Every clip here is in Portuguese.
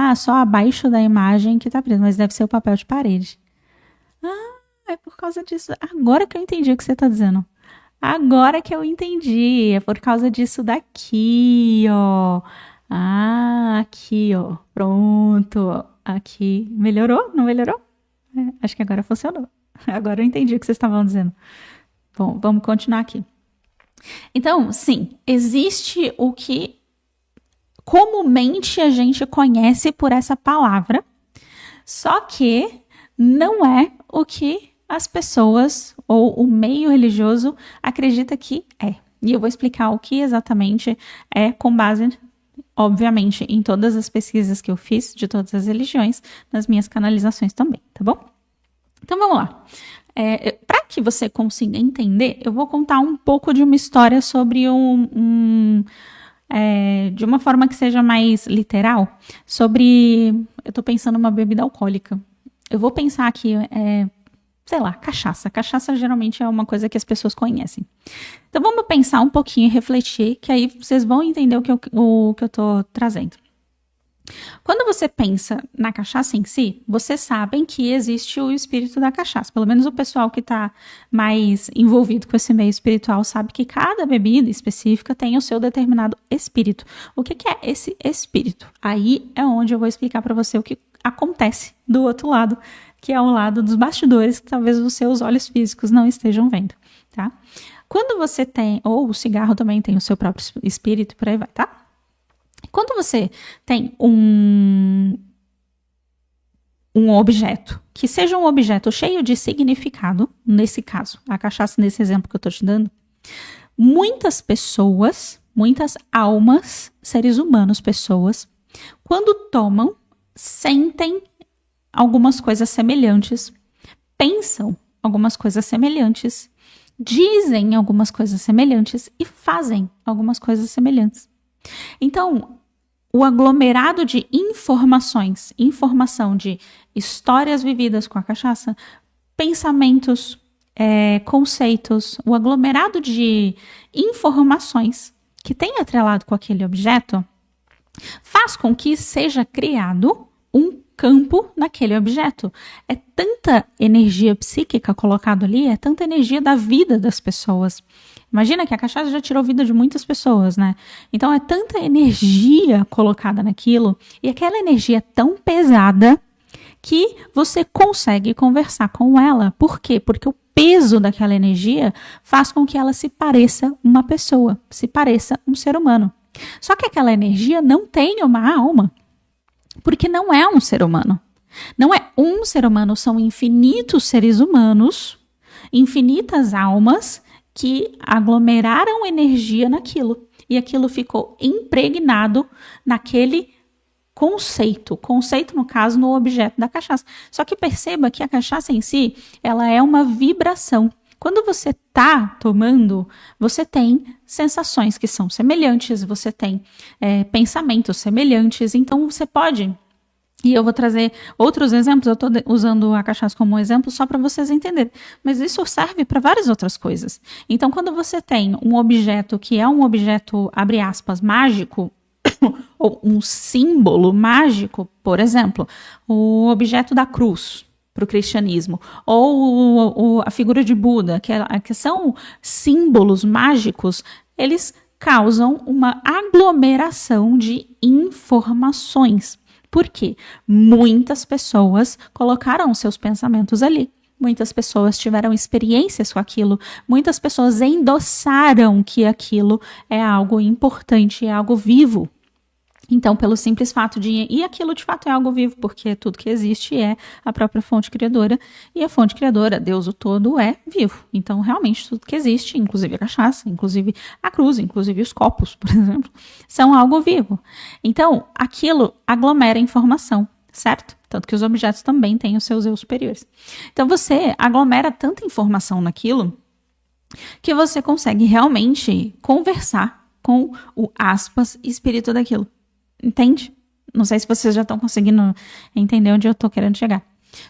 tá só abaixo da imagem que tá preto, mas deve ser o papel de parede. É por causa disso. Agora que eu entendi o que você tá dizendo. Agora que eu entendi. É por causa disso daqui, ó. Aqui, ó. Pronto. Aqui. Melhorou? Não melhorou? Acho que agora funcionou. Agora eu entendi o que vocês estavam dizendo. Bom, vamos continuar aqui. Então, sim, existe o que comumente a gente conhece por essa palavra, só que não é o que as pessoas ou o meio religioso acredita que é. E eu vou explicar o que exatamente é com base, obviamente, em todas as pesquisas que eu fiz de todas as religiões, nas minhas canalizações também, tá bom? Então vamos lá. Para que você consiga entender, eu vou contar um pouco de uma história sobre de uma forma que seja mais literal, sobre, eu estou pensando numa bebida alcoólica. Eu vou pensar aqui, sei lá, cachaça. Cachaça geralmente é uma coisa que as pessoas conhecem. Então vamos pensar um pouquinho e refletir, que aí vocês vão entender o que eu estou trazendo. Quando você pensa na cachaça em si, vocês sabem que existe o espírito da cachaça. Pelo menos o pessoal que está mais envolvido com esse meio espiritual sabe que cada bebida específica tem o seu determinado espírito. O que é esse espírito? Aí é onde eu vou explicar para você o que acontece do outro lado, que é o lado dos bastidores, que talvez os seus olhos físicos não estejam vendo, tá? Quando você tem, ou o cigarro também tem o seu próprio espírito, por aí vai, tá? Quando você tem um objeto, que seja um objeto cheio de significado, nesse caso, a cachaça nesse exemplo que eu estou te dando, muitas pessoas, muitas almas, seres humanos, pessoas, quando tomam, sentem algumas coisas semelhantes, pensam algumas coisas semelhantes, dizem algumas coisas semelhantes e fazem algumas coisas semelhantes. Então, o aglomerado de informações, informação de histórias vividas com a cachaça, pensamentos, conceitos, o aglomerado de informações que tem atrelado com aquele objeto, faz com que seja criado um campo naquele objeto. É tanta energia psíquica colocada ali, é tanta energia da vida das pessoas. Imagina que a cachaça já tirou a vida de muitas pessoas, né? Então é tanta energia colocada naquilo, e aquela energia é tão pesada que você consegue conversar com ela. Por quê? Porque o peso daquela energia faz com que ela se pareça uma pessoa, se pareça um ser humano. Só que aquela energia não tem uma alma, porque não é um ser humano. Não é um ser humano, são infinitos seres humanos, infinitas almas, que aglomeraram energia naquilo. E aquilo ficou impregnado naquele conceito. Conceito, no caso, no objeto da cachaça. Só que perceba que a cachaça em si, ela é uma vibração. Quando você está tomando, você tem sensações que são semelhantes, você tem pensamentos semelhantes. Então, você pode... E eu vou trazer outros exemplos, eu estou usando a cachaça como um exemplo só para vocês entenderem. Mas isso serve para várias outras coisas. Então, quando você tem um objeto que é um objeto, abre aspas, mágico, ou um símbolo mágico, por exemplo, o objeto da cruz para o cristianismo, ou a figura de Buda, que são símbolos mágicos, eles causam uma aglomeração de informações. Por quê? Muitas pessoas colocaram seus pensamentos ali. Muitas pessoas tiveram experiências com aquilo. Muitas pessoas endossaram que aquilo é algo importante, é algo vivo. Então, pelo simples fato de... E aquilo, de fato, é algo vivo, porque tudo que existe é a própria fonte criadora. E a fonte criadora, Deus o todo, é vivo. Então, realmente, tudo que existe, inclusive a cachaça, inclusive a cruz, inclusive os copos, por exemplo, são algo vivo. Então, aquilo aglomera informação, certo? Tanto que os objetos também têm os seus eu superiores. Então, você aglomera tanta informação naquilo que você consegue realmente conversar com o, aspas, espírito daquilo. Entende? Não sei se vocês já estão conseguindo entender onde eu estou querendo chegar.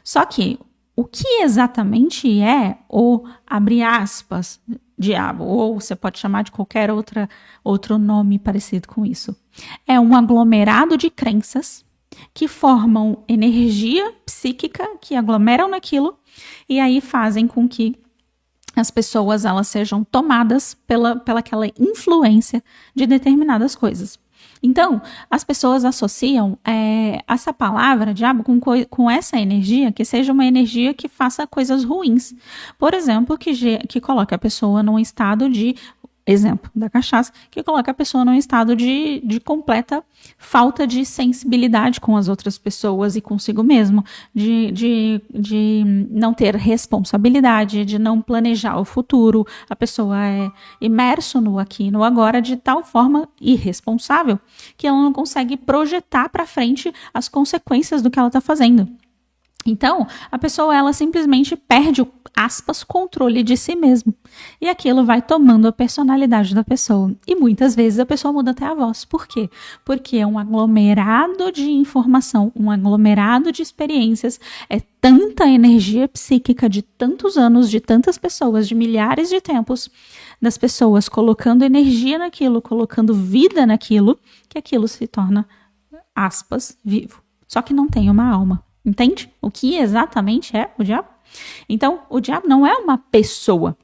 Só que o que exatamente é o, abre aspas, diabo, ou você pode chamar de qualquer outro nome parecido com isso, é um aglomerado de crenças que formam energia psíquica, que aglomeram naquilo, e aí fazem com que as pessoas elas sejam tomadas pela aquela influência de determinadas coisas. Então, as pessoas associam essa palavra, diabo, com essa energia, que seja uma energia que faça coisas ruins. Por exemplo, que coloque a pessoa num estado de exemplo da cachaça, que coloca a pessoa num estado de completa falta de sensibilidade com as outras pessoas e consigo mesmo, de não ter responsabilidade, de não planejar o futuro. A pessoa é imerso no aqui e no agora de tal forma irresponsável que ela não consegue projetar para frente as consequências do que ela está fazendo. Então, a pessoa, ela simplesmente perde o, aspas, controle de si mesma. E aquilo vai tomando a personalidade da pessoa. E muitas vezes a pessoa muda até a voz. Por quê? Porque é um aglomerado de informação, um aglomerado de experiências, é tanta energia psíquica de tantos anos, de tantas pessoas, de milhares de tempos, das pessoas colocando energia naquilo, colocando vida naquilo, que aquilo se torna, aspas, vivo. Só que não tem uma alma. Entende? O que exatamente é o diabo? Então, o diabo não é uma pessoa.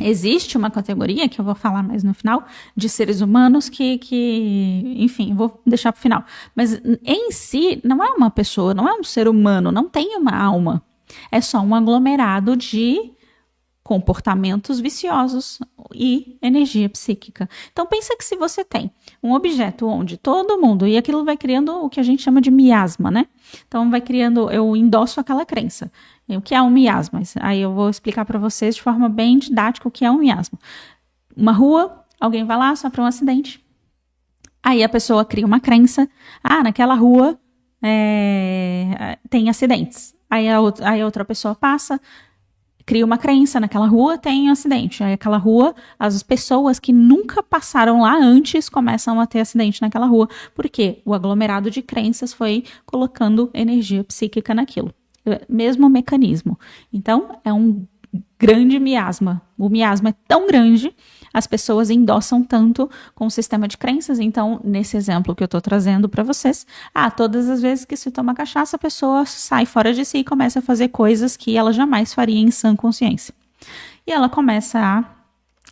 Existe uma categoria, que eu vou falar mais no final, de seres humanos enfim, vou deixar para o final. Mas em si, não é uma pessoa, não é um ser humano, não tem uma alma. É só um aglomerado de comportamentos viciosos e energia psíquica. Então, pensa que se você tem um objeto onde todo mundo, e aquilo vai criando o que a gente chama de miasma, né? Então, vai criando, eu endosso aquela crença. O que é um miasma? Aí eu vou explicar para vocês de forma bem didática o que é um miasma. Uma rua, alguém vai lá, sofre um acidente. Aí a pessoa cria uma crença. Naquela rua tem acidentes. Aí a outra pessoa passa, cria uma crença, naquela rua tem acidente. Aí aquela rua, as pessoas que nunca passaram lá antes começam a ter acidente naquela rua. Por quê? O aglomerado de crenças foi colocando energia psíquica naquilo. Mesmo mecanismo. Então, é um grande miasma. O miasma é tão grande, as pessoas endossam tanto com o sistema de crenças. Então, nesse exemplo que eu estou trazendo para vocês, todas as vezes que se toma cachaça, a pessoa sai fora de si e começa a fazer coisas que ela jamais faria em sã consciência. E ela começa a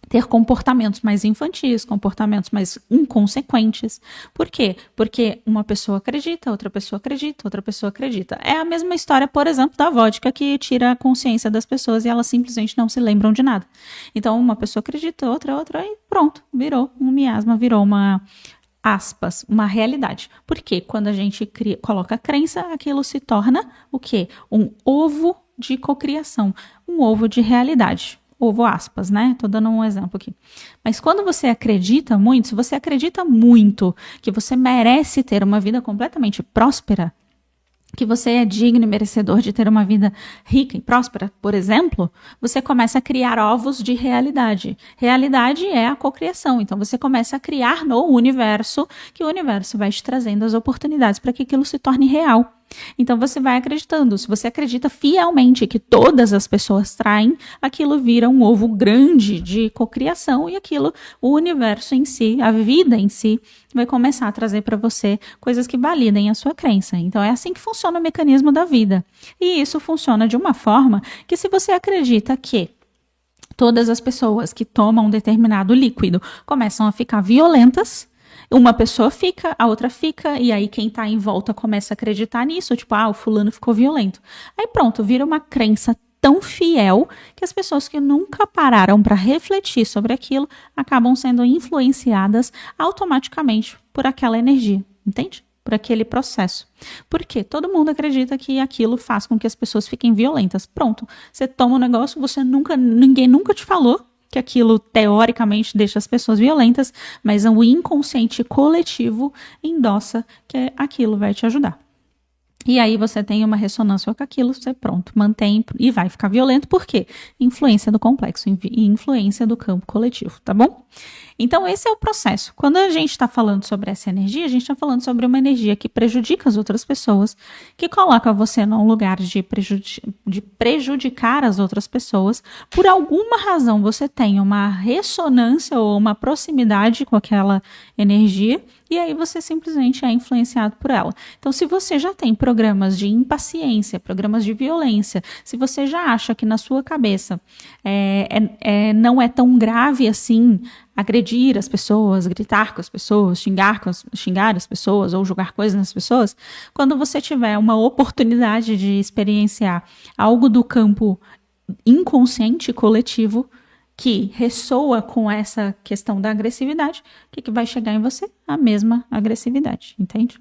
ter comportamentos mais infantis, comportamentos mais inconsequentes. Por quê? Porque uma pessoa acredita, outra pessoa acredita, outra pessoa acredita. É a mesma história, por exemplo, da vodka, que tira a consciência das pessoas e elas simplesmente não se lembram de nada. Então, uma pessoa acredita, outra, e pronto, virou um miasma, virou uma, aspas, uma realidade. Porque quando a gente coloca a crença, aquilo se torna o quê? Um ovo de cocriação, um ovo de realidade. Ovo aspas, né? Tô dando um exemplo aqui. Mas quando você acredita muito, se você acredita muito que você merece ter uma vida completamente próspera, que você é digno e merecedor de ter uma vida rica e próspera, por exemplo, você começa a criar ovos de realidade. Realidade é a cocriação. Então, você começa a criar no universo, que o universo vai te trazendo as oportunidades para que aquilo se torne real. Então, você vai acreditando. Se você acredita fielmente que todas as pessoas traem, aquilo vira um ovo grande de cocriação e aquilo, o universo em si, a vida em si, vai começar a trazer para você coisas que validem a sua crença. Então, é assim que funciona o mecanismo da vida. E isso funciona de uma forma que, se você acredita que todas as pessoas que tomam um determinado líquido começam a ficar violentas, uma pessoa fica, a outra fica, e aí quem tá em volta começa a acreditar nisso, tipo, o fulano ficou violento. Aí pronto, vira uma crença tão fiel que as pessoas que nunca pararam para refletir sobre aquilo acabam sendo influenciadas automaticamente por aquela energia, entende? Por aquele processo. Porque todo mundo acredita que aquilo faz com que as pessoas fiquem violentas. Pronto, você toma um negócio, ninguém nunca te falou que aquilo teoricamente deixa as pessoas violentas, mas o inconsciente coletivo endossa que aquilo vai te ajudar. E aí você tem uma ressonância com aquilo, você pronto, mantém e vai ficar violento. Por quê? Influência do complexo e influência do campo coletivo, tá bom? Então esse é o processo. Quando a gente está falando sobre essa energia, a gente está falando sobre uma energia que prejudica as outras pessoas, que coloca você num lugar de prejudicar as outras pessoas. Por alguma razão você tem uma ressonância ou uma proximidade com aquela energia e aí você simplesmente é influenciado por ela. Então, se você já tem programas de impaciência, programas de violência, se você já acha que na sua cabeça não é tão grave assim agredir as pessoas, gritar com as pessoas, xingar as pessoas ou jogar coisas nas pessoas, quando você tiver uma oportunidade de experienciar algo do campo inconsciente coletivo que ressoa com essa questão da agressividade, o que vai chegar em você? A mesma agressividade, entende?